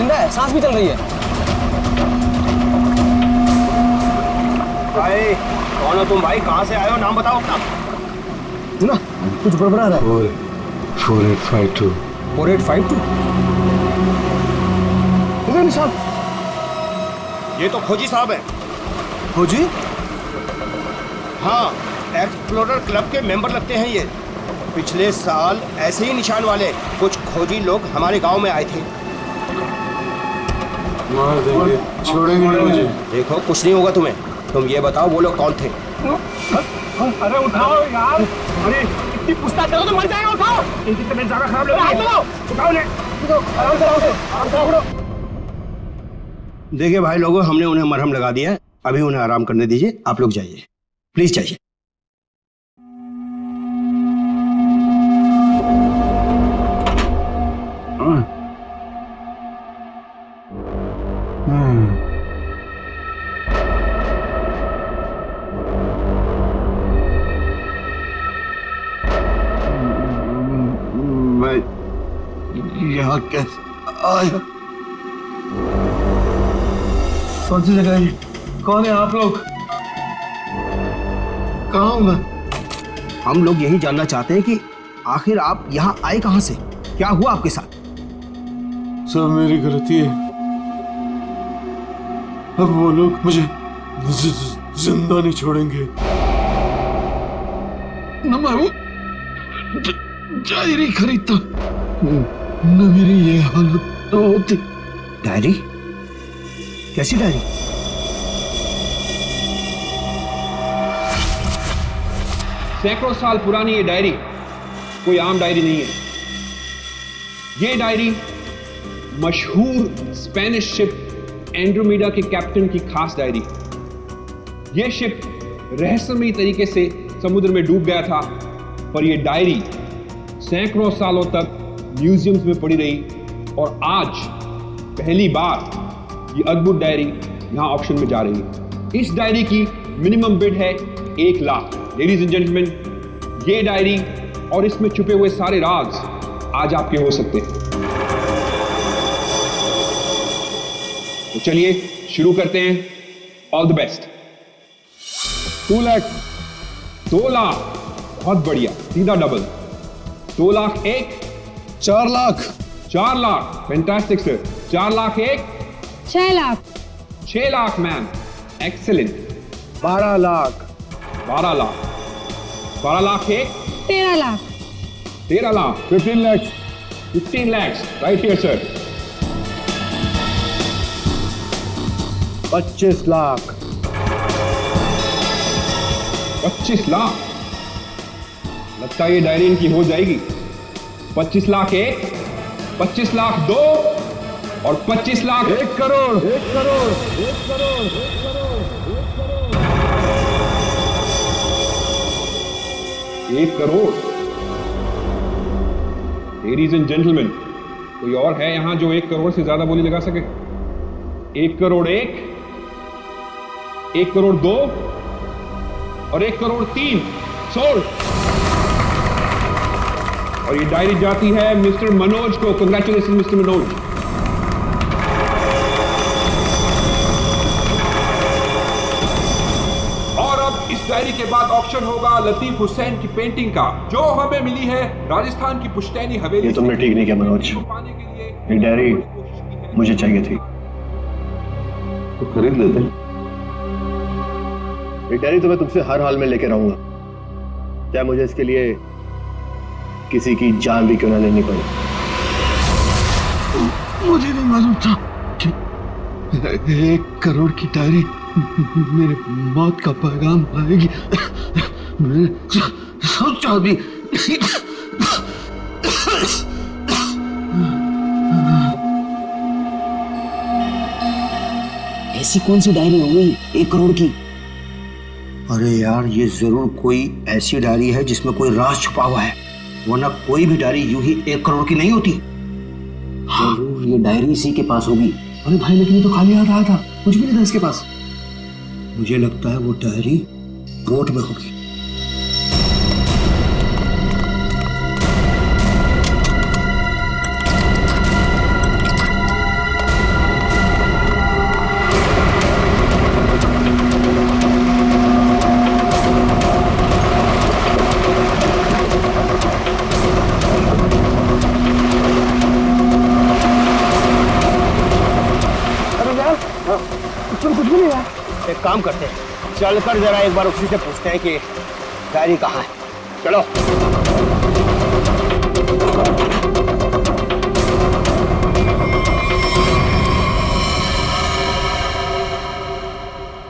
जिंदा है, सांस भी चल रही है। भाई कौन हो तुम भाई? कहाँ से आए हो? नाम बताओ अपना। सुना कुछ गड़बड़ा रहा है। 4852 4852 इधर निशान। ये तो खोजी साहब हैं। खोजी? हाँ, एक्सप्लोरर क्लब के मेंबर लगते हैं ये। पिछले साल ऐसे ही निशान वाले कुछ खोजी लोग हमारे गांव में आए थे। मार देंगे, छोड़ेंगे नहीं मुझे। देखो कुछ नहीं होगा तुम्हें। तुम ये बताओ वो लोग कौन थे? अरे उठाओ यार, अरे इतनी पूछताछ करो तो मर जाएगा। उठाओ, इनकी तबीयत ज्यादा खराब लग रही है। उठाओ ले, आराम से आराम से उठाओ। देखिए भाई लोगों, हमने उन्हें मरहम लगा दिया है, अभी उन्हें आराम करने दीजिए। आप लोग जाइए, प्लीज जाइए। मैं यहाँ कैसे आया? कौन सी जगह है? कौन है आप लोग? कहाँ हूँ मैं? हम लोग यही जानना चाहते हैं कि आखिर आप यहाँ आए कहाँ से? क्या हुआ आपके साथ? सब मेरी गलती है। अब वो लोग मुझे जिंदा नहीं छोड़ेंगे। न मैं वो डायरी खरीदता, न मेरी ये हालत होती। डायरी? कैसी डायरी? सैकड़ों साल पुरानी ये डायरी कोई आम डायरी नहीं है। ये डायरी मशहूर स्पेनिश शिप एंड्रोमेडा के कैप्टन की खास डायरी। यह शिप रहस्यमयी तरीके से समुद्र में डूब गया था, पर यह डायरी सैकड़ों सालों तक म्यूजियम्स में पड़ी रही और आज पहली बार ये अद्भुत डायरी यहां ऑक्शन में जा रही है। इस डायरी की मिनिमम बिड है 1 लाख। लेडीज एंड जेंटलमैन, ये डायरी और इसमें छुपे हुए सारे राज आज आपके हो सकते हैं। तो चलिए शुरू करते हैं। All the best. 2 lakh, 2 lakh, बहुत बढ़िया, सीधा double. 2 lakh 1, 4 lakh, 4 lakh, fantastic sir. 4 lakh 1, 6 lakh, 6 lakh ma'am, excellent. 12 lakh, 12 lakh, 12 lakh 1, 13 lakh, 13 lakh, 15 lakh, 15 lakhs, right here sir. 25 lakh, 25 lakh. लगता है ये डायरी इनकी हो जाएगी। 25 लाख 1, 25 लाख 2 और 25 lakh 1 crore, 1 crore, 1 crore, 1 crore, 1 crore. Ladies and gentleman, कोई और है यहां जो 1 करोड़ से ज्यादा बोली लगा सके? 1 करोड़ 1, 1 करोड़ 2 और 1 करोड़ 3 सोल्ड। और ये डायरी जाती है मिस्टर मनोज को। Congratulation mister Manoj. और अब इस डायरी के बाद ऑक्शन होगा लतीफ हुसैन की पेंटिंग का, जो हमें मिली है राजस्थान की पुश्तैनी हवेली। ये तुमने ठीक नहीं किया मनोज। पाने के लिए ये डायरी मुझे चाहिए थी। तो खरीद लेते। ये डायरी तो मैं तुमसे हर हाल में लेके रहूंगा, चाहे मुझे इसके लिए किसी की जान भी क्यों ना लेनी पड़े। मुझे नहीं मालूम था कि 1 करोड़ की डायरी मेरे मौत का पैगाम लाएगी। मैंने सोचा भी नहीं। ऐसी कौन सी डायरी हो गई 1 करोड़ की? अरे यार, ये जरूर कोई ऐसी डायरी है जिसमें कोई राज छुपा हुआ है, वरना कोई भी डायरी यूं ही 1 करोड़ की नहीं होती। जरूर ये डायरी इसी के पास होगी। अरे भाई, लेकिन ये तो खाली हाथ आया था, कुछ भी नहीं था इसके पास। मुझे लगता है वो डायरी बोट में होगी। एक काम करते हैं, चलकर जरा एक बार उसी से पूछते हैं कि डायरी कहाँ है। चलो।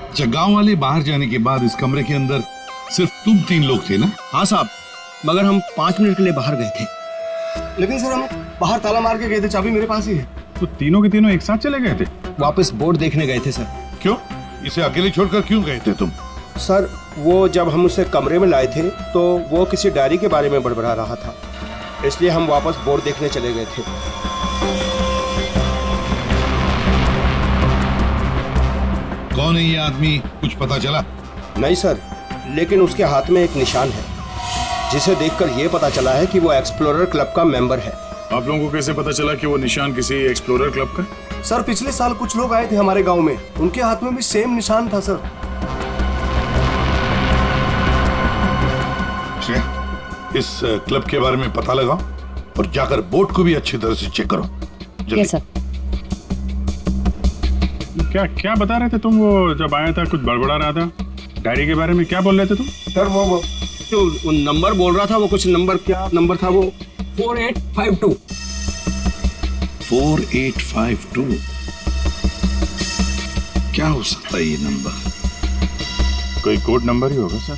अच्छा, गांव वाले बाहर जाने के बाद इस कमरे के अंदर सिर्फ तुम 3 लोग थे ना? हाँ साहब, मगर हम 5 मिनट के लिए बाहर गए थे। लेकिन सर हम बाहर ताला मार के गए थे, चाबी मेरे पास ही है। तो तीनों के तीनों एक साथ चले गए थे? वापस बोर्ड देखने गए थे सर। क्यों? इसे अकेले छोड़कर क्यों गए थे तुम? सर वो जब हम उसे कमरे में लाए थे तो वो किसी डायरी के बारे में बड़बड़ा रहा था, इसलिए हम वापस बोर्ड देखने चले गए थे। कौन है ये आदमी, कुछ पता चला? नहीं सर, लेकिन उसके हाथ में एक निशान है जिसे देखकर यह पता चला है कि वो एक्सप्लोरर क्लब का मेंबर है। आप लोगों को कैसे पता चला कि वो निशान किसी एक्सप्लोरर क्लब का? सर पिछले साल कुछ लोग आए थे हमारे गांव में, उनके हाथ में भी सेम निशान था सर। इस क्लब के बारे में पता लगाओ और जाकर बोर्ड को भी अच्छी तरह से चेक करो। जल्दी। सर। क्या क्या बता रहे थे तुम? वो जब आया था कुछ बड़बड़ा रहा था डायरी के बारे में, क्या बोल रहे थे तुम? सर वो जो नंबर बोल रहा था, वो कुछ नंबर, क्या नंबर था वो? 4852। 4852 क्या हो सकता है ये नंबर? कोई कोड नंबर ही होगा सर,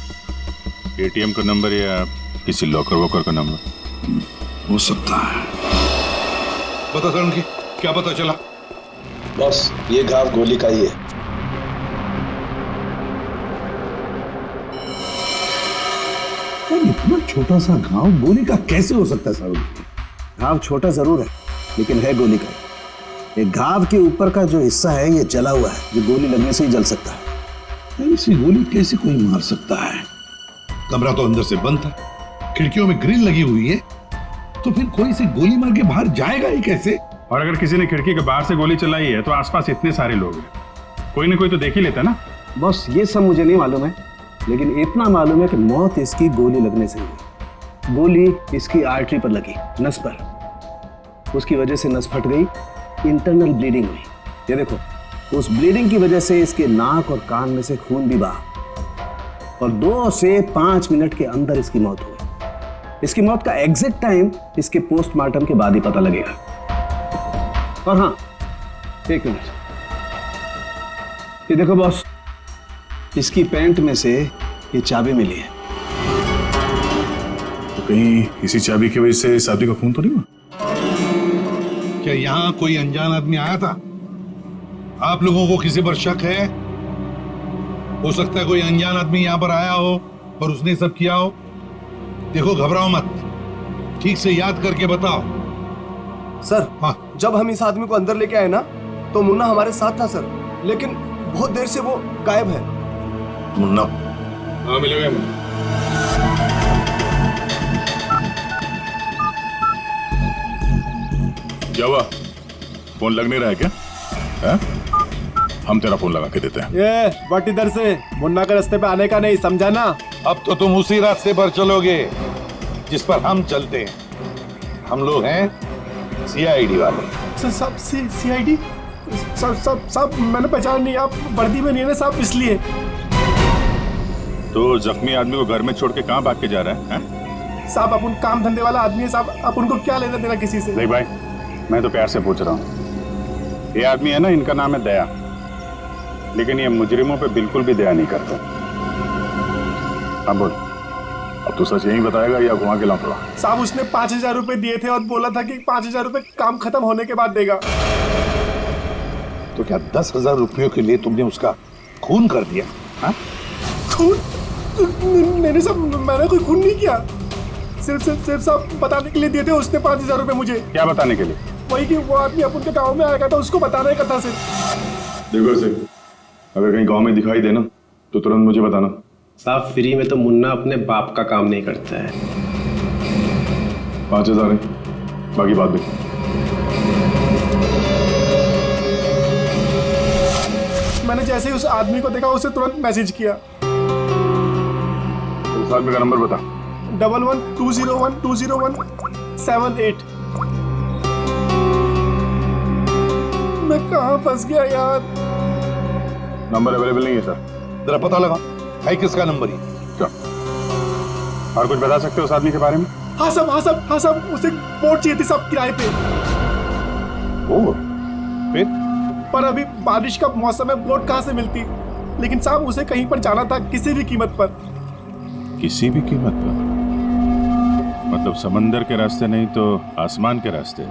एटीएम का नंबर या किसी लॉकर वॉकर का नंबर हो सकता है। बता सर, उनकी क्या पता चला? बस ये गांव गोली का ही है। इतना छोटा सा गांव गोली का कैसे हो सकता है सर? घाव छोटा जरूर है, लेकिन है गोली का। ये घाव के ऊपर का जो हिस्सा है ये जला हुआ है, जो गोली लगने से ही जल सकता है। ऐसी गोली कैसे कोई मार सकता है? कमरा तो अंदर से बंद था, खिड़कियों में ग्रिल लगी हुई है, तो फिर कोई से गोली मार के बाहर जाएगा ही कैसे? और अगर किसी ने खिड़की के बाहर से गोली चलाई है तो आसपास इतने सारे लोग हैं, कोई ना कोई तो देख ही लेता ना। बस ये सब मुझे नहीं मालूम है, लेकिन इतना मालूम है कि मौत इसकी गोली लगने से हुई। गोली इसकी आर्टरी पर लगी, नस पर। उसकी वजह से नस फट गई, इंटरनल ब्लीडिंग हुई। ये देखो, उस ब्लीडिंग की वजह से इसके नाक और कान में से खून भी बहा और 2 से 5 मिनट के अंदर इसकी मौत हुई। इसकी मौत का एग्जैक्ट टाइम इसके पोस्टमार्टम के बाद ही पता लगेगा। और हाँ, 1 मिनट, ये देखो बॉस, इसकी पैंट में से ये चाबी मिली है। तो कहीं इसी चाबी की वजह से शादी का खून तो नहीं हुआ? क्या यहाँ कोई अनजान आदमी आया था? आप लोगों को किसी पर शक है? हो सकता है कोई अनजान आदमी यहाँ पर आया हो और उसने सब किया हो। देखो, घबराओ मत, ठीक से याद करके बताओ। सर हाँ, जब हम इस आदमी को अंदर लेके आए ना, तो मुन्ना हमारे साथ था सर, लेकिन बहुत देर से वो गायब है। मुन्ना? हाँ मिलेगा। क्या हुआ, फोन लग नहीं रहा है क्या? है? हम तेरा फोन लगा के देते हैं। ये बट इधर से मुन्ना के रास्ते पे आने का नहीं, समझा ना? अब तो तुम उसी रास्ते पर चलोगे जिस पर हम चलते हैं। हम लोग हैं सीआईडी वाले। सब सीआईडी? सब मैंने पहचान नहीं, आप वर्दी में नहीं है ना साहब, इसलिए। तो जख्मी आदमी को घर में छोड़ के कहाँ भाग के जा रहा है? साहब अपन काम धंधे वाला आदमी है साहब, आप उनको क्या लेना देना किसी से? नहीं भाई, मैं तो प्यार से पूछ रहा हूँ। ये आदमी है ना, इनका नाम है दया, लेकिन ये मुजरिमों पे बिल्कुल भी दया नहीं करता। अब बोल, अब तो सच यही बताएगा या घुमा के लाऊंगा? साहब उसने 5,000 रुपए दिए थे और बोला था कि 5,000 रुपए काम खत्म होने के बाद देगा। तो क्या 10,000 रुपयों के लिए तुमने उसका खून कर दिया? हाँ? खून? मैंने कोई खून नहीं किया, सिर्फ साहब बताने के लिए दिए थे उसने 5,000 रुपए मुझे। क्या बताने के लिए? वही कि वो आदमी अपन के गाँव में आएगा था, उसको बताने का था सिर्फ। देखो से, अगर कहीं गांव में दिखाई देना तो तुरंत मुझे बताना। साहब फ्री में तो मुन्ना अपने बाप का काम नहीं करता है। 5,000 है, बाकी बात देख। मैंने जैसे ही उस आदमी को देखा उसे तुरंत मैसेज किया। साथ में का नंबर बता। 1120120178। मैं कहाँ फंस गया यार? नंबर अवेलेबल नहीं है सर। जरा पता लगा है किसका नंबर ये। क्या और कुछ बता सकते हो उस आदमी के बारे में? हाँ साहब उसे बोट चाहिए थी साहब किराए पे। बोट? फिर? पर अभी बारिश का मौसम है, बोट कहाँ से मिलती? लेकिन साहब उसे कहीं पर जाना था किसी भी कीमत पर। किसी भी कीमत पर? मतलब समंदर के रास्ते नहीं तो आसमान के रास्ते?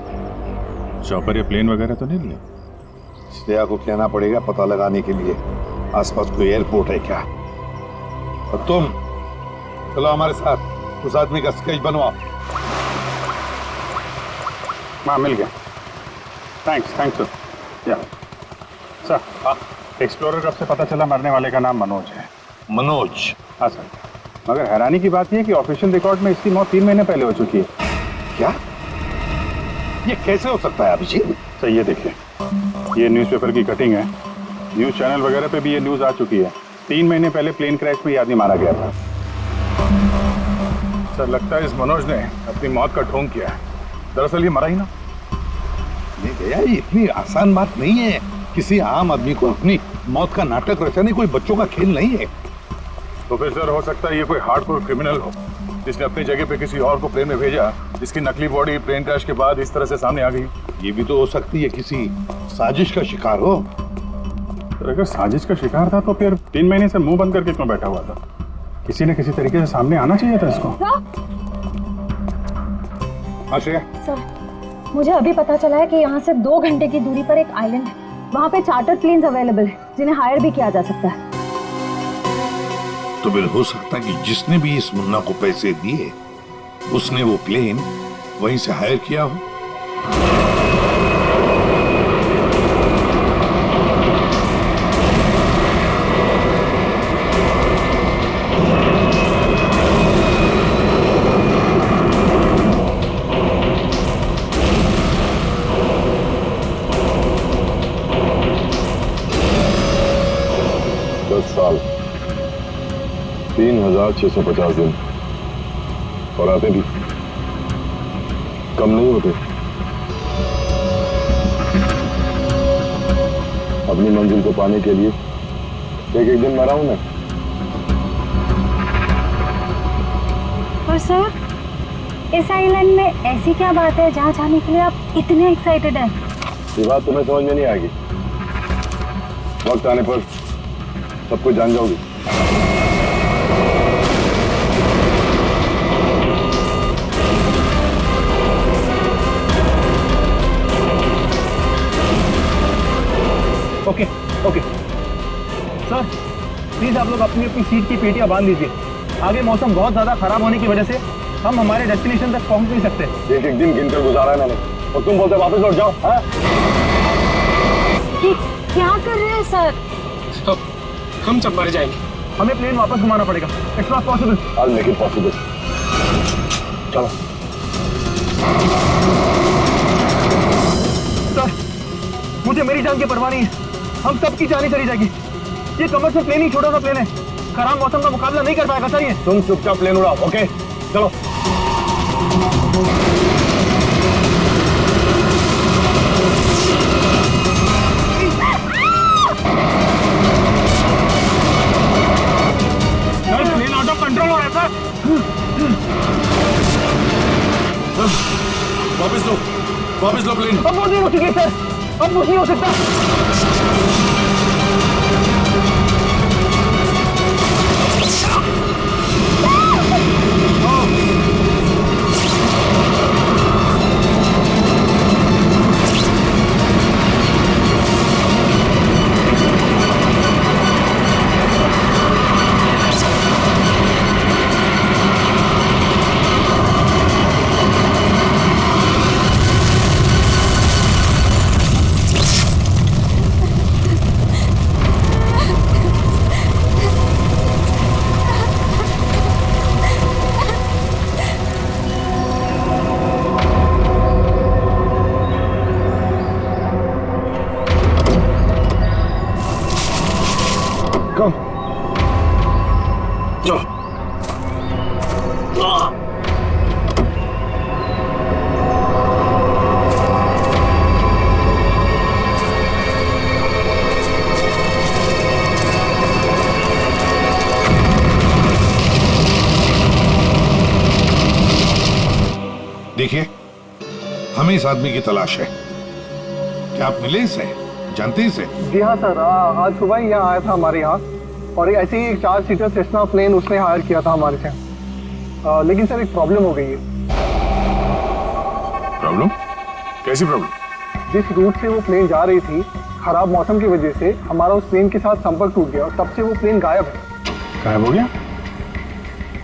चॉपर या प्लेन वगैरह तो नहीं मिले? श्रेया को कहना पड़ेगा पता लगाने के लिए आसपास कोई एयरपोर्ट है क्या। और तुम चलो हमारे साथ, उस आदमी का स्केच बनवाओ। हाँ मिल गया। Thanks sir. या सर, हाँ एक्सप्लोरर कब से पता चला मरने वाले का नाम मनोज है। मनोज? हाँ सर, मगर हैरानी की बात यह है कि ऑफिशियल रिकॉर्ड में इसकी मौत 3 महीने पहले हो चुकी है। क्या? ये कैसे हो सकता है अभिजीत? सर ये देखिए, ये न्यूज़पेपर की कटिंग है। न्यूज़ चैनल वगैरह पे भी ये न्यूज़ आ चुकी है। 3 महीने पहले प्लेन क्रैश में ये आदमी मारा गया था। सर लगता है इस मनोज ने अपनी मौत का ढोंग किया है। दरअसल ये मरा ही ना। नहीं भैया, ये इतनी आसान बात नहीं है। किसी आम आदमी को अपनी मौत का नाटक रचाने कोई बच्चों का खेल नहीं है। तो फिर सर हो सकता है ये कोई हार्डकोर क्रिमिनल हो जिसने अपनी जगह पे किसी और को प्लेन में भेजा, जिसकी नकली बॉडी प्लेन क्रैश के बाद इस तरह से सामने आ गई। ये भी तो हो सकती है किसी साजिश का शिकार हो। तो अगर साजिश का शिकार था तो फिर 3 महीने से मुंह बंद करके क्यों बैठा हुआ था? किसी न किसी तरीके से सामने आना चाहिए था इसको। हाँ श्रेया। सर, मुझे अभी पता चला है कि यहाँ से 2 घंटे की दूरी पर एक आइलैंड है। वहाँ पे चार्टर प्लेन्स अवेलेबल है जिन्हें हायर भी किया जा सकता है। तो फिर हो सकता है कि जिसने भी इस मुन्ना को पैसे दिए उसने वो प्लेन वहीं से हायर किया हो। साल 3650 दिन और आते भी कम नहीं होते। अपनी मंजिल को पाने के लिए एक दिन मरा हूं मैं। और सर, इस आइलैंड में ऐसी क्या बात है जहाँ जाने के लिए आप इतने एक्साइटेड हैं? ये बात तुम्हें समझ में नहीं आएगी। वक्त आने पर सब कुछ जान जाओगी। ओके सर, प्लीज आप लोग अपनी अपनी सीट की पेटियां बांध लीजिए। आगे मौसम बहुत ज्यादा खराब होने की वजह से हम हमारे डेस्टिनेशन तक पहुंच नहीं सकते। एक दिन गिनकर गुजारा है मैंने और तुम बोलते वापस लौट जाओ। हाँ? क्या कर रहे हैं सर? तो हम सब मर जाएंगे। हमें प्लेन वापस घुमाना पड़ेगा। It's not possible. I'll make it possible। चलो। सर, मुझे मेरी जान की परवाह नहीं है। हम सबकी जानें चली जाएगी। ये कमर्शियल प्लेन ही छोटा सा प्लेन है, खराब मौसम का मुकाबला नहीं कर पाएगा सर। ये तुम चुपचाप प्लेन उड़ाओ। ओके चलो। प्लेन आउट ऑफ कंट्रोल हो रहा है सर। वापस लो प्लेन। अब वो नहीं हो चुकी है सर, अब कुछ नहीं हो सकता। हमें इस आदमी की तलाश है। क्या आप मिले इसे? जानते इसे? जी हाँ सर, आज सुबह ही यहाँ आया था हमारे यहाँ, और ऐसे ही एक 4 सीटर सेस्ना प्लेन उसने हायर किया था हमारे से। लेकिन सर एक प्रॉब्लम हो गई है। प्रॉब्लम? कैसी प्रॉब्लम? जिस रूट से वो प्लेन जा रही थी, खराब मौसम की वजह से हमारा उस प्लेन के साथ संपर्क टूट गया और तब से वो प्लेन गायब है। गायब हो गया?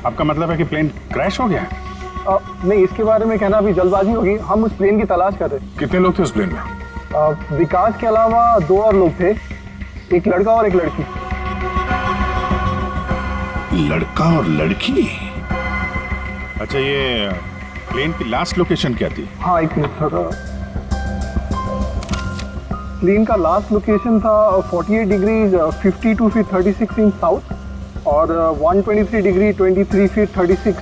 आपका मतलब है कि प्लेन क्रैश हो गया है? नहीं, इसके बारे में कहना अभी जल्दबाजी होगी। हम उस प्लेन की तलाश कर रहे हैं। कितने लोग थे उस प्लेन में? विकास के अलावा 2 और लोग थे, एक लड़का और एक लड़की। लड़का और लड़की? अच्छा, ये प्लेन की लास्ट लोकेशन क्या थी? हाँ, एक मिनट सर। प्लेन का लास्ट लोकेशन था 48 डिग्री 52 फीट 36 इंच साउथ और 123 डिग्री 23 फीट 36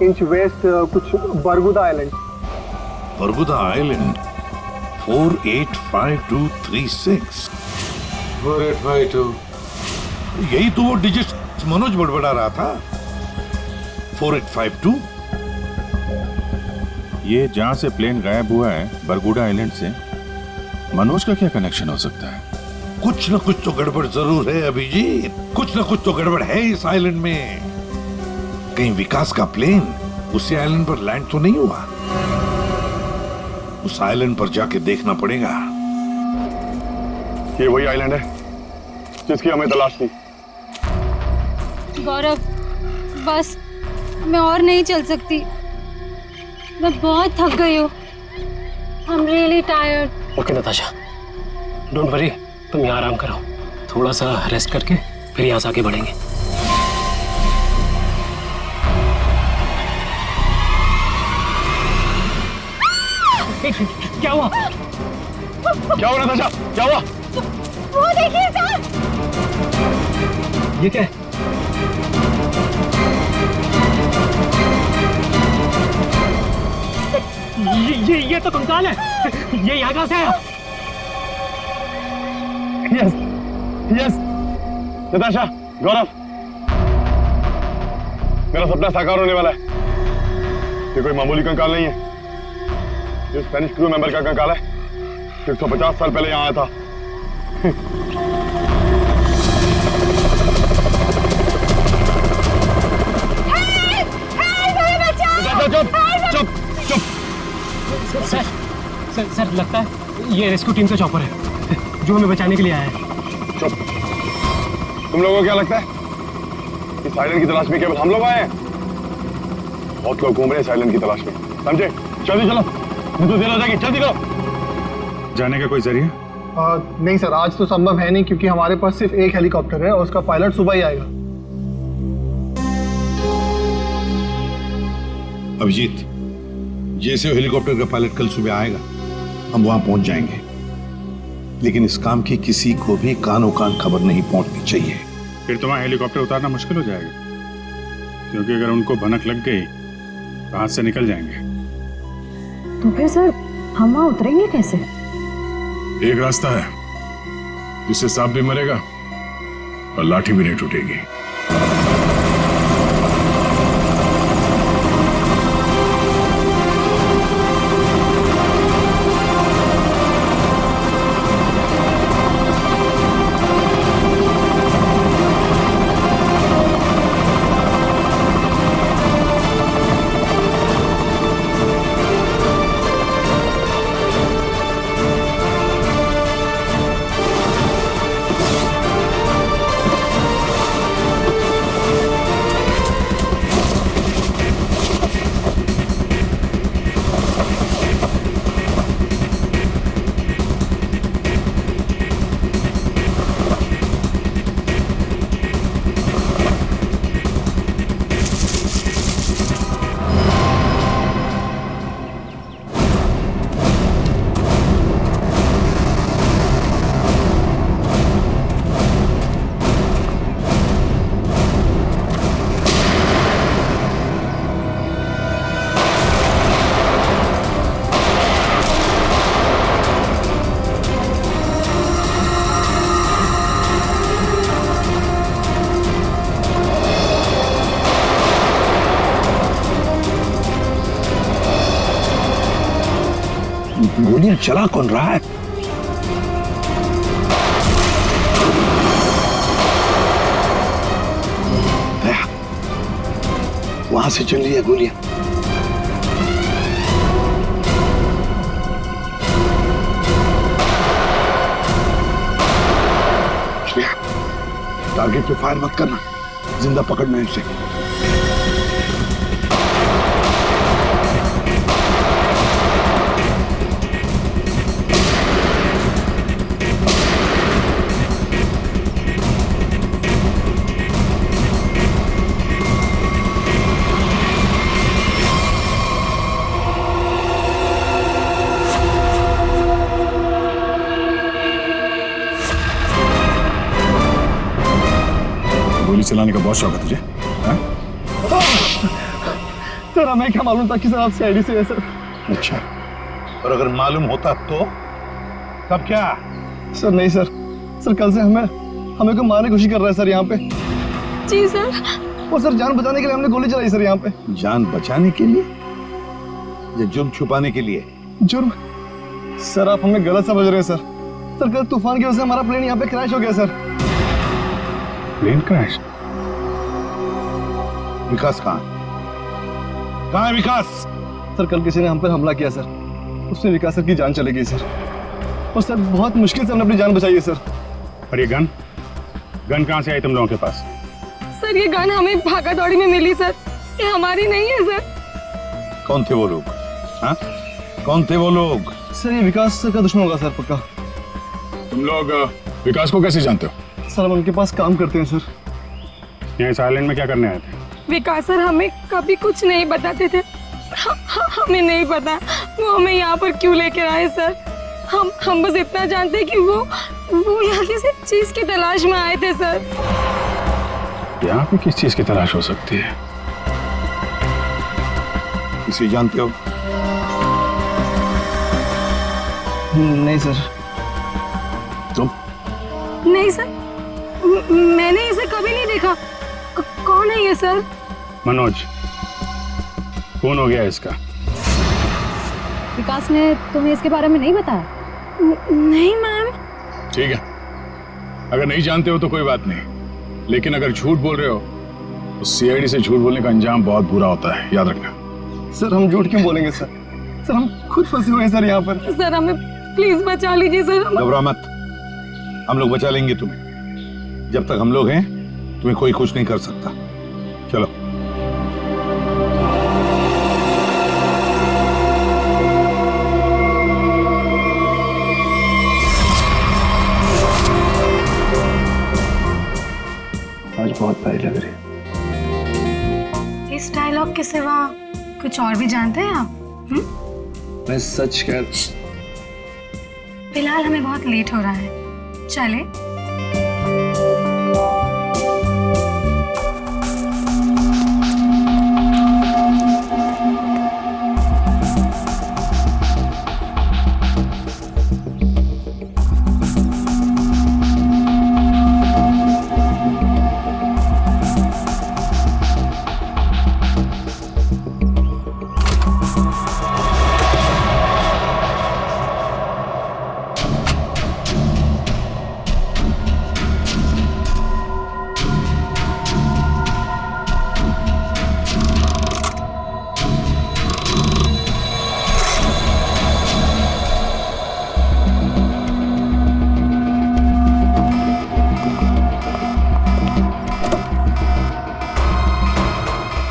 इंच वेस्ट, कुछ बरगुदा आइलैंड। बरगुदा आइलैंड 485236। 4852। यही तो वो डिजिट मनोज बड़बड़ा रहा था। 4852। ये जहां से प्लेन गायब हुआ है, बरगुडा आइलैंड से, मनोज का क्या कनेक्शन हो सकता है? कुछ न कुछ तो गड़बड़ जरूर है अभिजीत, कुछ न कुछ तो गड़बड़ है इस आइलैंड में। कहीं विकास का प्लेन उसी आइलैंड पर लैंड तो नहीं हुआ? उस आइलैंड पर जाके देखना पड़ेगा। ये वही आइलैंड है जिसकी हमें तलाश थी। गौरव, बस मैं और नहीं चल सकती। मैं बहुत थक गई हूँ। I'm really tired. Okay Natasha, don't worry, तुम यहाँ आराम करो। थोड़ा सा रेस्ट करके फिर यहाँ से आगे बढ़ेंगे। क्या हुआ? क्या हुआ नताशा? क्या हुआ? वो देखिए सर। ये क्या है? ये तो कंकाल है। ये यहाँ कहाँ से आया? यस यस नताशा, गौरव, मेरा सपना साकार होने वाला है। ये कोई मामूली कंकाल नहीं है। ये स्पेनिश क्रू मेंबर का कंकाल है, 150 साल पहले यहाँ आया था। चुप चुप चुप। सर लगता है ये रेस्क्यू टीम का चॉपर है जो हमें बचाने के लिए आया है। चुप। तुम लोगों को क्या लगता है इस आइलैंड की तलाश में केवल हम लोग आए हैं? बहुत लोग घूम रहे हैं इस आइलैंड की तलाश में, समझे? जल्दी चलो, तो देर हो जाएगी। जल्दी करो। जाने का कोई जरिया? नहीं सर, आज तो संभव है नहीं क्योंकि हमारे पास सिर्फ एक हेलीकॉप्टर है और उसका पायलट सुबह ही आएगा। अभिजीत, जैसे हेलीकॉप्टर का पायलट कल सुबह आएगा हम वहां पहुंच जाएंगे, लेकिन इस काम की किसी को भी कानो कान खबर नहीं पहुंचनी चाहिए। फिर तो वहां हेलीकॉप्टर उतारना मुश्किल हो जाएगा, क्योंकि अगर उनको भनक लग गई तो हाथ से निकल जाएंगे। तो फिर सर हम वहाँ उतरेंगे कैसे? एक रास्ता है जिससे सांप भी मरेगा और लाठी भी नहीं टूटेगी। गोलियां चला कौन रहा है? वहां से चल रही है गोलियां। टारगेट पे फायर मत करना, जिंदा पकड़ना है उसे। गोली चलाने का बहुत शौक है तुझे? सर हमें क्या मालूम था कि सर आप सीआईडी से है सर। अच्छा, और अगर मालूम होता तो तब क्या? सर नहीं सर कल से हमें को मारने की कोशिश कर रहा है सर यहाँ पे। जी सर। और सर जान बचाने के लिए हमने गोली चलाई सर यहाँ पे। जान बचाने के लिए या जुर्म छुपाने के लिए? जुर्म? सर आप हमें गलत समझ रहे हैं सर। सर कल तूफान की वजह से हमारा प्लेन यहाँ पे क्रैश हो गया सर। Plane crash? विकास कहाँ है विकास? सर कल किसी ने हम पर हमला किया सर, उसमें विकास सर की जान चली गई सर। और सर बहुत मुश्किल से हमने अपनी जान बचाई है सर। और ये गन कहाँ से आई तुम लोगों के पास? सर ये गन हमें भागा दौड़ी में मिली सर, ये हमारी नहीं है सर। कौन थे वो लोग? हाँ, कौन थे वो लोग? सर ये विकास सर का दुश्मन होगा सर पक्का। तुम लोग विकास को कैसे जानते हो? सर हम उनके पास काम करते हैं सर। यहाँ इस आइलैंड में क्या करने आए थे? विकास सर हमें कभी कुछ नहीं बताते थे। हमें नहीं पता वो हमें यहाँ पर क्यों लेकर आए सर। हम बस इतना जानते हैं कि वो यहाँ किसी चीज की तलाश में आए थे सर। यहाँ पे किस चीज की तलाश हो सकती है? किसे जानते हो? नहीं सर। तुम? नहीं सर, मैंने इसे कभी नहीं देखा। कौन है ये सर? मनोज, कौन हो गया इसका? विकास ने तुम्हें इसके बारे में नहीं बताया? नहीं मैम। ठीक है, अगर नहीं जानते हो तो कोई बात नहीं, लेकिन अगर झूठ बोल रहे हो तो सीआईडी से झूठ बोलने का अंजाम बहुत बुरा होता है, याद रखना। सर हम झूठ क्यों बोलेंगे सर? सर हम खुद फंसे हुए हैं सर यहाँ पर। सर हमें प्लीज बचा लीजिए सर। घबरा मत, हम लोग बचा लेंगे तुम्हें। जब तक हम लोग हैं तुम्हें कोई कुछ नहीं कर सकता। चलो। आज बहुत प्यारी लग रही है। इस डायलॉग के सिवा कुछ और भी जानते हैं आप? मैं सच कह। फिलहाल हमें बहुत लेट हो रहा है, चले?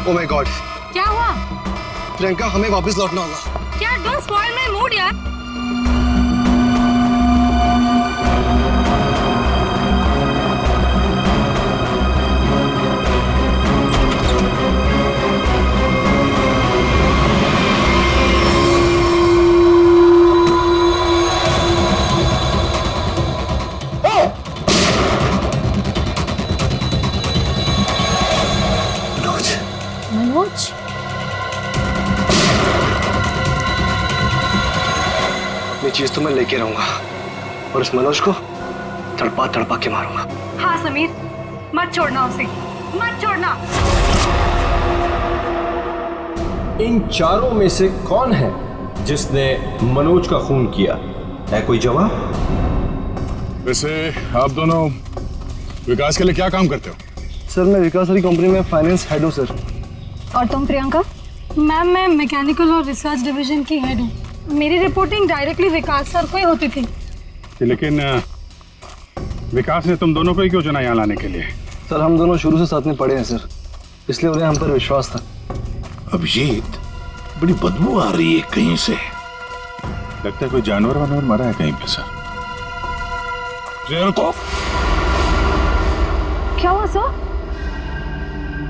Oh my God! क्या हुआ? प्रियंका हमें वापस लौटना होगा। क्या? डोंट स्पॉइल माय मूड यार। मनोज, अपनी चीज तो मैं लेके रहूंगा और इस मनोज को तड़पा तड़पा के मारूंगा। हाँ समीर, मत छोड़ना उसे, मत छोड़ना। इन चारों में से कौन है जिसने मनोज का खून किया? है कोई जवाब? वैसे आप दोनों विकास के लिए क्या काम करते हो? सर मैं विकास वाली कंपनी में फाइनेंस हेड हूँ सर। और तुम प्रियंका? मैम मैं मैकेनिकल और रिसर्च डिवीजन की हेड हूँ। मेरी रिपोर्टिंग डायरेक्टली विकास सर को ही होती थी। लेकिन विकास ने तुम दोनों को ही क्यों चुना यहाँ लाने के लिए? सर हम दोनों शुरू से साथ में पढ़े हैं सर, इसलिए उन्हें हम पर विश्वास था। अभिजीत, बड़ी बदबू आ रही है कहीं से। लगता है कोई जानवर वानवर मरा है कहीं पे सर। क्या हुआ सर?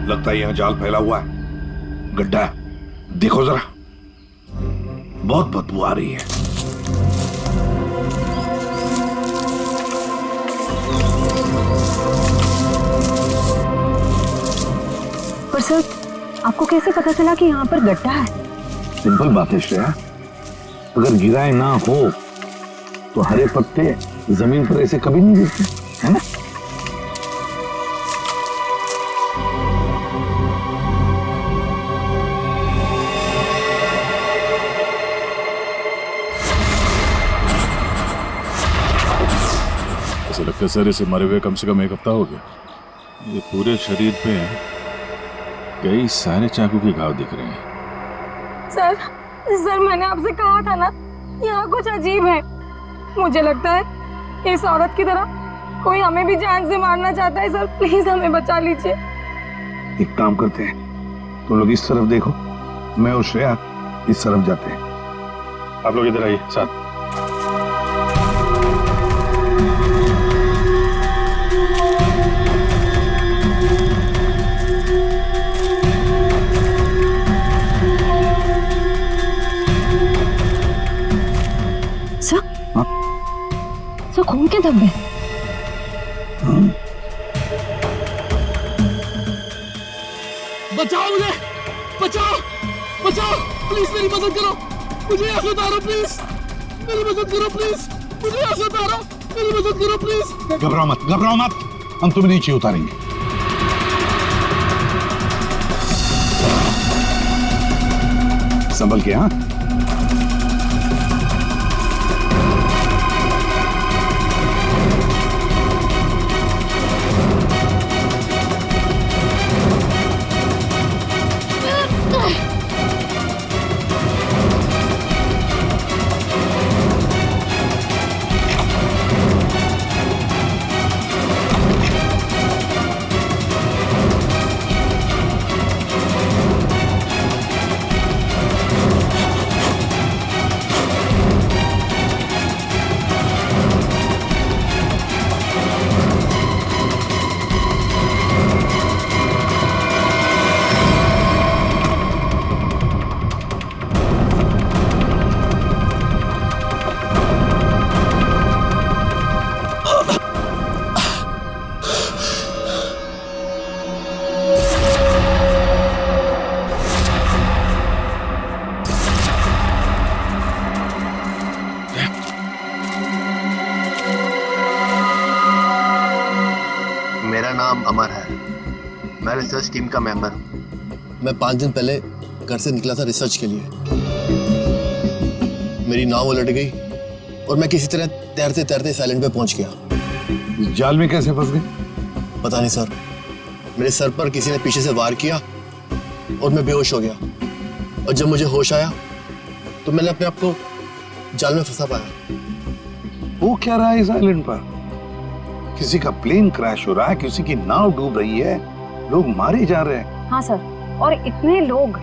लगता है यहाँ जाल फैला हुआ है, गड्ढा है। देखो जरा, बहुत बदबू आ रही है। पर सर आपको कैसे पता चला कि यहाँ पर गड्ढा है? सिंपल बात है श्रेया, अगर गिराए ना हो तो हरे पत्ते जमीन पर ऐसे कभी नहीं गिरते, है ना? ऐसा लगता है सर इसे मरे हुए कम से कम 1 हफ्ता हो गया। ये पूरे शरीर पे कई सारे चाकू के घाव दिख रहे हैं। सर मैंने आपसे कहा था ना, यहाँ कुछ अजीब है। मुझे लगता है इस औरत की तरह कोई हमें भी जान से मारना चाहता है। सर प्लीज हमें बचा लीजिए। एक काम करते हैं, तुम लोग इस तरफ देखो, मैं और श्रेया इस तरफ जाते हैं। आप लोग इधर आइए साथ। सर खून के धब्बे। बचाओ मुझे, बचाओ बचाओ, प्लीज मेरी मदद करो, मुझे यहाँ से उतारो प्लीज, मेरी मदद करो प्लीज, मुझे यहाँ से उतारो, मेरी मदद करो प्लीज। घबराओ मत, हम तुम्हें नीचे उतारेंगे। संभल के। हाँ मेरा नाम अमर है, मैं रिसर्च टीम का मेंबर हूँ। मैं 5 दिन पहले घर से निकला था रिसर्च के लिए। मेरी नाव उलट गई और मैं किसी तरह तैरते तैरते इस आइलैंड पे पहुंच गया। जाल में कैसे फंस गए? पता नहीं सर, मेरे सर पर किसी ने पीछे से वार किया और मैं बेहोश हो गया। और जब मुझे होश आया तो मैंने अपने आप को जाल में फंसा पाया। वो क्या रहा है इस आइलैंड पर? किसी का प्लेन क्रैश हो रहा है, किसी की नाव डूब रही है, लोग मारे जा रहे हैं। हाँ सर, और इतने लोग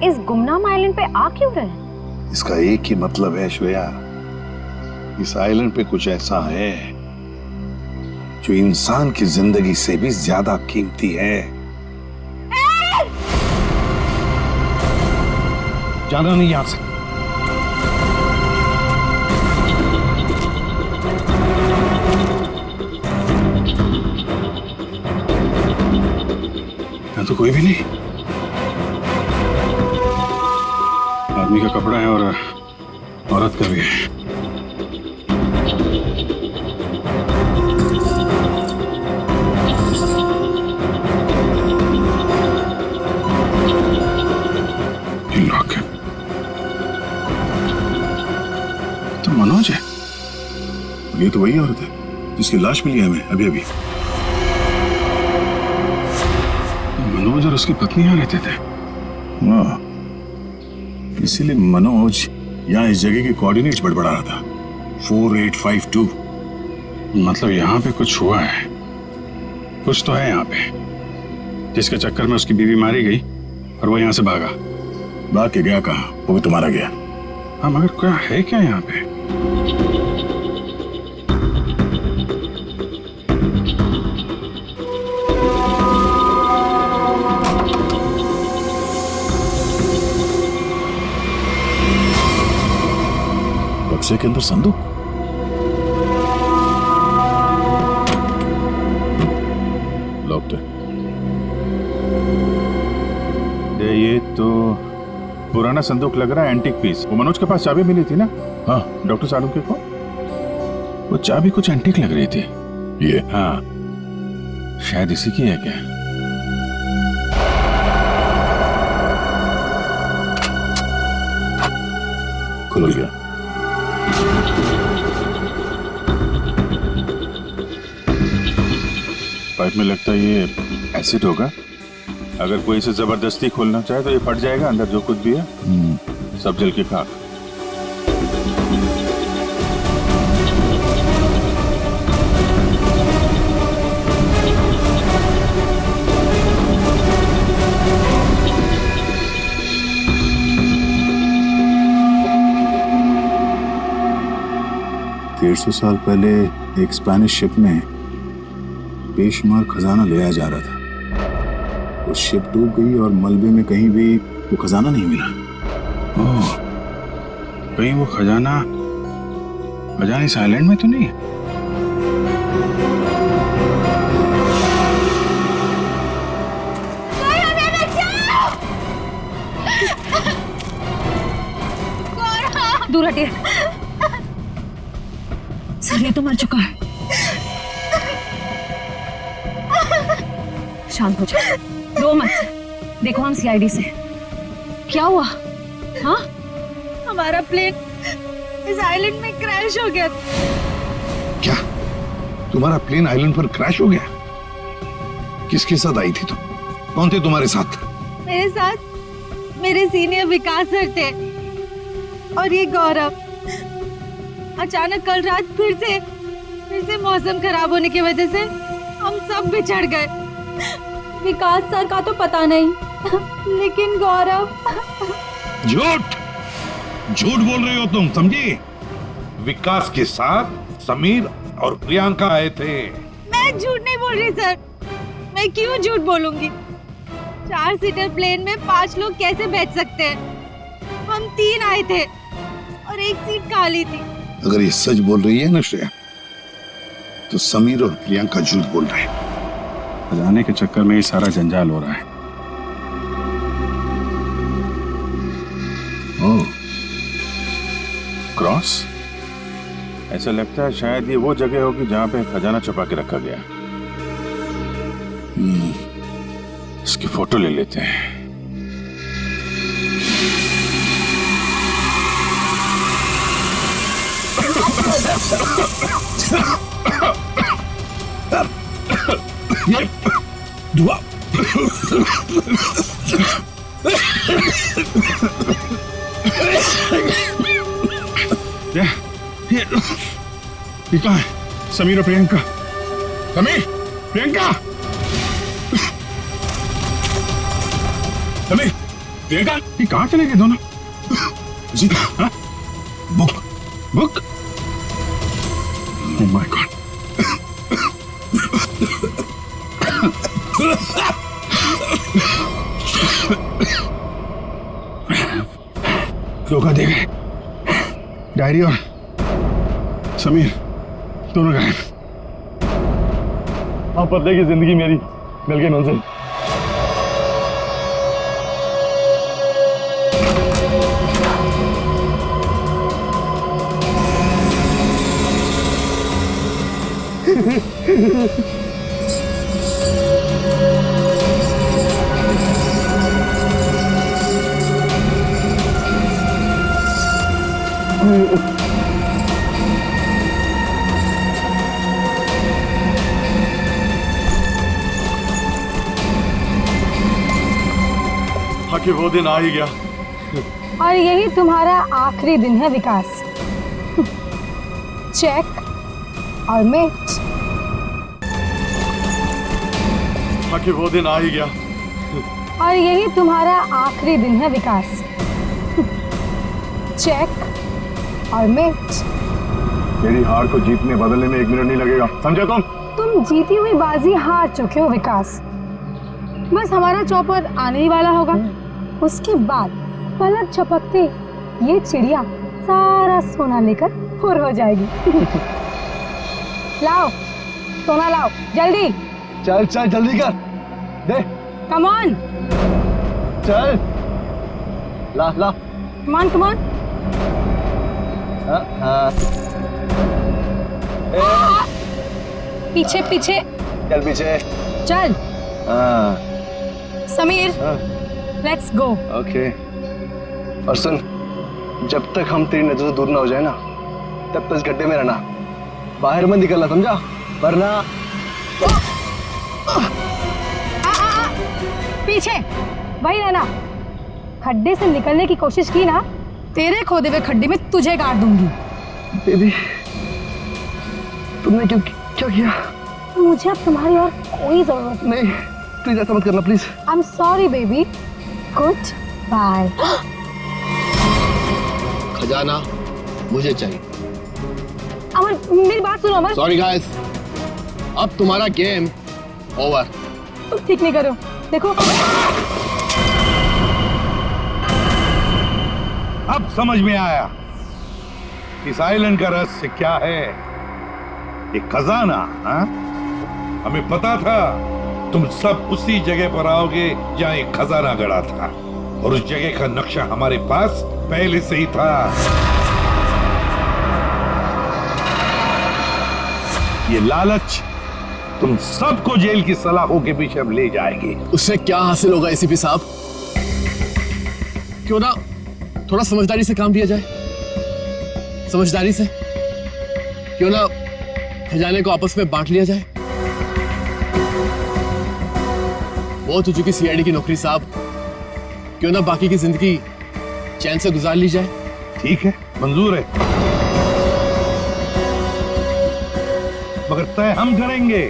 इस गुमनाम आइलैंड पे आ क्यों रहे हैं? इसका एक ही मतलब है श्रेया, इस आइलैंड पे कुछ ऐसा है जो इंसान की जिंदगी से भी ज्यादा कीमती है। जाना नहीं यहां से। यहाँ तो कोई भी नहीं। आदमी का कपड़ा है और औरत का भी है। ये तो वही औरत है जिसकी लाश मिली है हमें अभी अभी। मनोज और उसकी पत्नी यहाँ रहते थे। हाँ, इसीलिए मनोज यहाँ इस जगह के कोऑर्डिनेट्स बड़बड़ा रहा था। 4852। मतलब यहाँ पे कुछ हुआ है, कुछ तो है यहाँ पे, जिसके चक्कर में उसकी बीवी मारी गई और वो यहाँ से भागा। भाग के गया कहाँ? वो भी तुम्हारा गया। हाँ, मगर क्या है क्या यहाँ पे? बक्से के अंदर संदूक। लॉक्ड है। ये तो पुराना संदूक लग रहा है, एंटीक पीस। वो मनोज के पास चाबी मिली थी ना? हाँ, डॉक्टर सालुंके को वो चाबी कुछ एंटीक लग रही थी। ये हाँ, शायद इसी की है क्या? खुल गया। पाइप में लगता है ये एसिड होगा। अगर कोई इसे जबरदस्ती खोलना चाहे तो ये फट जाएगा। अंदर जो कुछ भी है सब जल के खाक। डेढ़ 150 साल पहले एक स्पेनिश शिप में बेशुमार खजाना ले आया जा रहा था। वो शिप डूब गई और मलबे में कहीं भी वो खजाना नहीं मिला। ओह, कहीं वो खजाना इस आइलैंड में तो नहीं है? दूर हटिए सर, ये तो मर चुका है। शांत हो जाओ, रो मत। देखो हम सीआईडी से। क्या हुआ? हाँ, हमारा प्लेन इस आइलैंड में क्रैश हो गया। क्या तुम्हारा प्लेन आइलैंड पर क्रैश हो गया? किसके साथ आई थी तुम? कौन थे तुम्हारे साथ? मेरे साथ मेरे सीनियर विकास सर थे और ये गौरव। अचानक कल रात फिर से मौसम खराब होने की वजह से हम सब बिछड़ गए। विकास सर का तो पता नहीं, लेकिन गौरव। झूठ बोल रही हो तुम, समझी? विकास के साथ समीर और प्रियंका आए थे। मैं झूठ नहीं बोल रही सर, मैं क्यों झूठ बोलूंगी? 4 सीटर प्लेन में 5 लोग कैसे बैठ सकते हैं? हम 3 आए थे और एक सीट खाली थी। अगर ये सच बोल रही है ना श्रेया, तो समीर और प्रियंका झूठ बोल रहे हैं। खजाने के चक्कर में ये सारा जंजाल हो रहा है। ओह, क्रॉस। ऐसा लगता है शायद ये वो जगह होगी जहां पे खजाना छुपा के रखा गया। इसकी फोटो ले लेते हैं। ये दुआ ये कहाँ है? समीर और प्रियंका। समीर, प्रियंका, समीर, प्रियंका, ये कहाँ चले गए दोनों? जी, हाँ? बुक। Oh my God. धोखा दे गए। डायरी और समीर दोनों गए। हाँ, पतले की जिंदगी मेरी मिल गई मंजिल। आखिर वो दिन आ ही गया। और यही तुम्हारा आखिरी दिन है विकास। चेक और मेट। आखिर वो दिन आ ही गया। और यही तुम्हारा आखिरी दिन है विकास। चेक और मेट। मेरी हार को जीतने बदलने में 1 मिनट नहीं लगेगा, समझे तुम जीती हुई बाजी हार चुके हो विकास। बस हमारा चौपर आने ही वाला होगा। उसके बाद पलक झपकते ये चिड़िया सारा सोना लेकर फुर हो जाएगी। लाओ सोना लाओ जल्दी। चल चल जल्दी कर दे। Come on. चल ला ला। Come on come on. पीछे पीछे चल पीछे चल। Sameer let's go. ओके। और सुन, जब तक हम तेरी नजर से दूर ना हो जाए ना, तब तक इस गड्ढे में रहना, बाहर मत निकलना, समझा? वरना पीछे वही रहना। खड्डे से निकलने की कोशिश की ना, तेरे खोदे हुए खड्डे में तुझे गाड़ दूंगी। बेबी तुमने क्यों क्या किया? मुझे अब तुम्हारी और कोई जरूरत नहीं। प्लीज ऐसा मत करना please. I am sorry baby. Goodbye. खजाना मुझे चाहिए। अमर मेरी बात सुनो अमर। सॉरी गाइस, अब तुम्हारा गेम ओवर। तुम ठीक नहीं करो। देखो अब समझ में आया इस आइलैंड का रहस्य क्या है। एक खजाना। हाँ? हमें पता था तुम सब उसी जगह पर आओगे जहां एक खजाना गड़ा था, और उस जगह का नक्शा हमारे पास पहले से ही था। ये लालच तुम सबको जेल की सलाखों के पीछे अब ले जाएगी। उससे क्या हासिल होगा एसीपी साहब? क्यों ना थोड़ा समझदारी से काम लिया जाए। समझदारी से क्यों ना खजाने को आपस में बांट लिया जाए। बहुत हो चुकी सीआईडी की नौकरी साहब, क्यों ना बाकी की जिंदगी चैन से गुजार ली जाए। ठीक है, मंजूर है, मगर तय हम करेंगे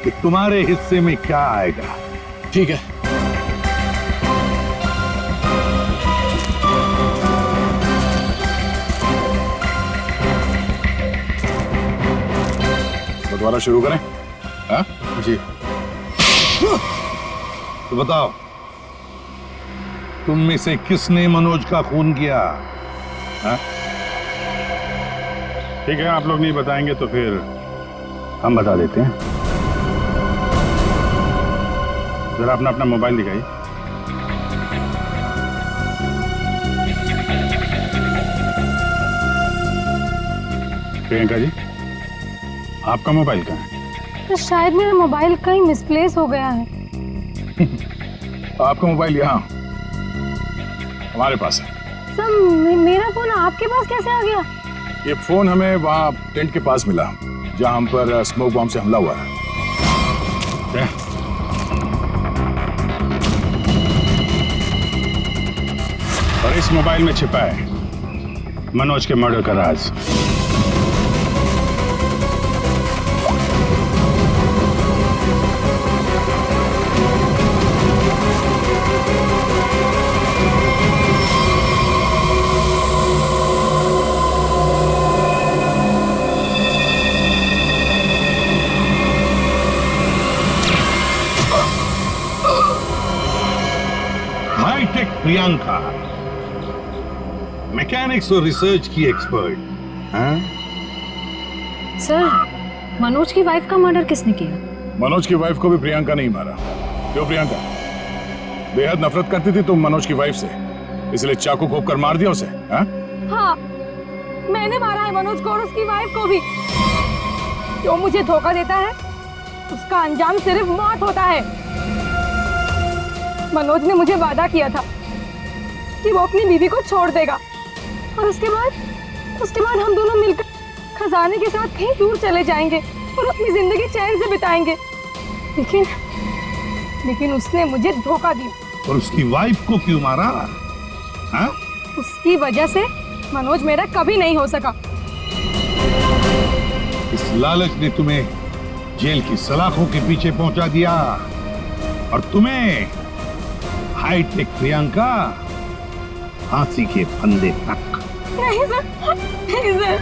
कि तुम्हारे हिस्से में क्या आएगा। ठीक है। तो दोबारा शुरू करें? हाँ जी। तो बताओ, तुम में से किसने मनोज का खून किया? हाँ? ठीक है, आप लोग नहीं बताएंगे तो फिर हम बता देते हैं। जरा अपना अपना मोबाइल दिखाइए। प्रियंका जी, आपका मोबाइल कहाँ है? तो शायद मेरा मोबाइल कहीं मिसप्लेस हो गया है। आपका मोबाइल यहाँ हमारे पास है। सर मेरा फोन आपके पास कैसे आ गया? ये फोन हमें वहाँ टेंट के पास मिला जहाँ हम पर स्मोक बॉम्ब से हमला हुआ है। और इस मोबाइल में छिपा है मनोज के मर्डर का राज। हाईटेक प्रियंका, मैकेनिक्स और रिसर्च की एक्सपर्ट। हाँ? सर मनोज की वाइफ का मर्डर किसने किया? मनोज की वाइफ को भी प्रियंका नहीं मारा। क्यों प्रियंका, बेहद नफरत करती थी तुम मनोज की वाइफ से, इसलिए चाकू घोंप कर मार दिया उसे? हाँ, मैंने मारा है मनोज को और उसकी वाइफ को भी। जो मुझे धोखा देता है उसका अंजाम सिर्फ मौत होता है। मनोज ने मुझे वादा किया था कि वो अपनी बीवी को छोड़ देगा, और उसके बाद हम दोनों मिलकर खजाने के साथ कहीं दूर चले जाएंगे और अपनी जिंदगी चैन से बिताएंगे। लेकिन उसने मुझे धोखा दिया। और उसकी वाइफ को क्यों मारा? हाँ? उसकी वजह से मनोज मेरा कभी नहीं हो सका। इस लालच ने तुम्हें जेल की सलाखों के पीछे पहुंचा दिया और तुम्हें हाईटेक प्रियंका फांसी के फंदे तक। नहीं सर, नहीं सर,